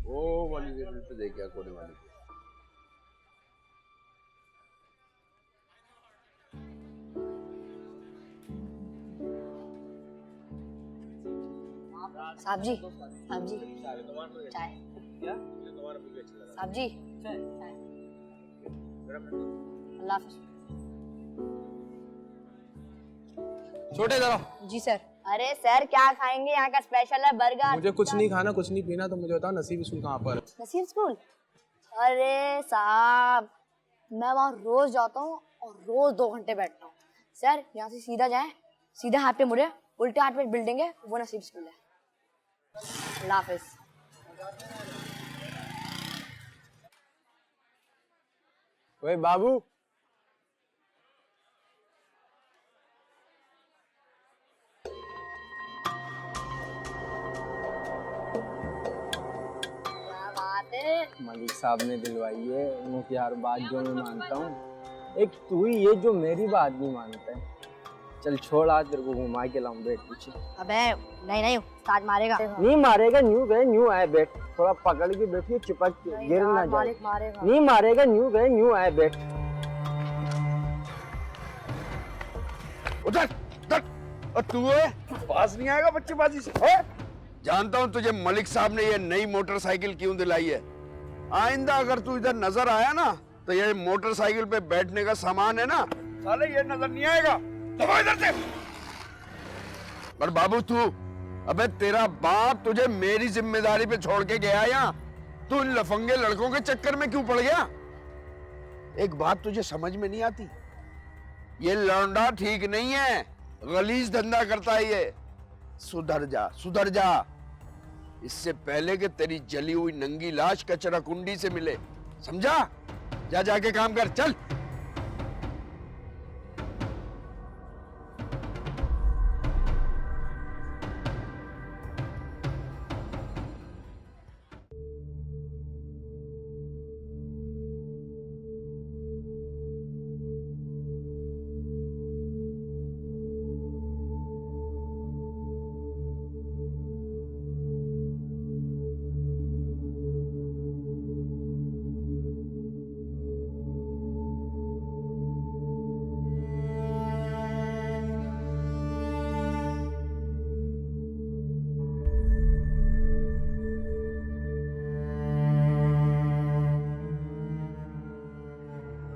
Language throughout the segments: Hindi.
वो वाली टेबल पे देख क्या कोने वाली। साहब जी, साहब जी, चाय। साहब जी, चाय। अल्लाह हाफिज। छोटे जरा। जी सर। अरे सर क्या खाएंगे? यहाँ का स्पेशल है बर्गर। मुझे कुछ नहीं खाना, कुछ नहीं पीना, तो मुझे बताओ नसीब स्कूल कहाँ पर है? नसीब स्कूल? अरे साहब, मैं वहाँ रोज जाता हूँ और रोज 2 घंटे बैठता हूँ। सर यहाँ से सीधा जाएं, सीधा हाथ पे मुड़े, उल्टे हाथ पे बिल्डिंग है, वो नसीब स्कूल है। अल्लाह हाफिज। ओए बाबू, क्या बात है? मलिक साहब ने दिलवाई है उनकी हर बात जो मैं मानता हूँ। एक तू ही ये जो मेरी बात नहीं मानता है। चल छोड़, आज तेरे को घुमा के लाऊं, बैठ पीछे। अबे नहीं नहीं, उस्ताद मारेगा। नहीं मारेगा, न्यू गए न्यू आए, बैठ। थोड़ा पकड़ के बैठिए, चिपक के गिर ना जाए। मालिक मारेगा। नहीं मारेगा, न्यू गए न्यू आए, बैठ। उधर उधर। और तू है पास नहीं आएगा बच्चेबाजी से है? जानता हूं तुझे मलिक साहब ने ये नई मोटरसाइकिल क्यों दिलाई है। आइंदा अगर तू इधर नजर आया ना, तो ये मोटरसाइकिल पे बैठने का सामान है ना, साले ये नजर नहीं आएगा। तो इधर से। पर बाबू तू, अबे तेरा बाप तुझे मेरी जिम्मेदारी पे छोड़ के गया यहाँ, तू इन लफंगे लड़कों के चक्कर में क्यों पड़ गया? एक बात तुझे समझ में नहीं आती, ये लौंडा ठीक नहीं है, गलीज धंधा करता है ये। सुधर जा, सुधर जा, इससे पहले कि तेरी जली हुई नंगी लाश कचरा कुंडी से मिले। समझा? जा जाके काम कर, चल।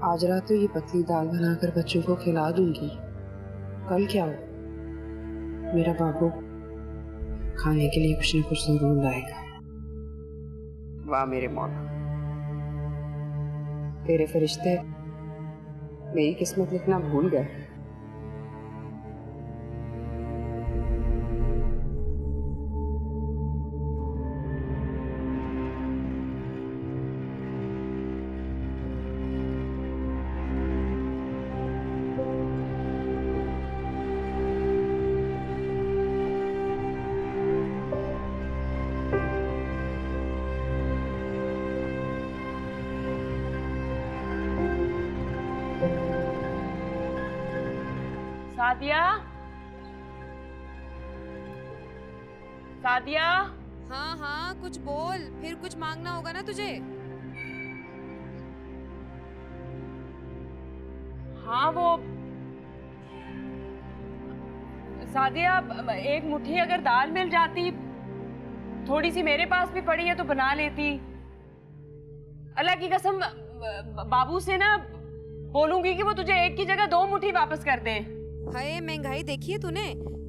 आज रात तो ये पतली दाल बनाकर बच्चों को खिला दूंगी। कल क्या हो, मेरा बाबू खाने के लिए कुछ न कुछ जरूर लाएगा। वाह मेरे मौला, तेरे फरिश्ते मेरी किस्मत लिखना भूल गए। सादिया, सादिया। हाँ हाँ कुछ बोल, फिर कुछ मांगना होगा ना तुझे। हाँ वो सादिया, एक मुट्ठी अगर दाल मिल जाती, थोड़ी सी मेरे पास भी पड़ी है तो बना लेती। अल्लाह की कसम, बाबू से ना बोलूंगी कि वो तुझे एक की जगह 2 मुट्ठी वापस कर दें। हाय महंगाई देखी है तूने,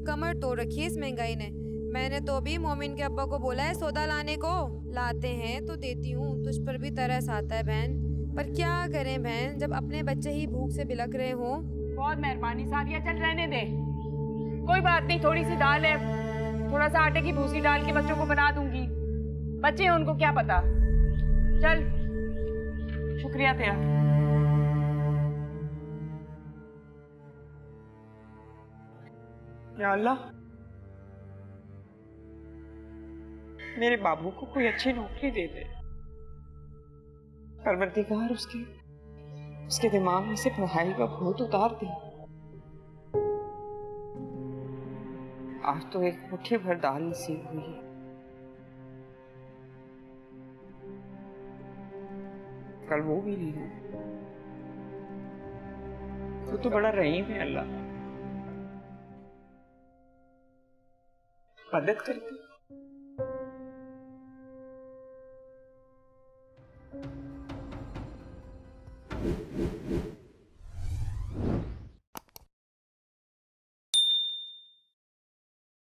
कमर तोड़ रखी है इस महंगाई ने। मैंने तो अभी मोमिन के अब्बा को बोला है सौदा लाने को, लाते हैं तो देती हूँ। तुझ पर भी तरस आता है बहन, पर क्या करें बहन, जब अपने बच्चे ही भूख से बिलक रहे हो। बहुत मेहरबानी सादिया, चल रहने दे, कोई बात नहीं। थोड़ी सी दाल है, थोड़ा सा आटे की भूसी डाल के बच्चों को बना दूंगी। बच्चे हैं, उनको क्या पता। चल, शुक्रिया तेरा। या अल्लाह, मेरे बाबू को कोई अच्छी नौकरी दे दे। परवरदिगार उसके दिमाग में से पढ़ाई का भूत उतार दे। आज तो एक मुट्ठी भर दाल नसीब हुई है। कल वो भी नहीं हो। तू तो बड़ा रहीम है अल्लाह, मदद करती।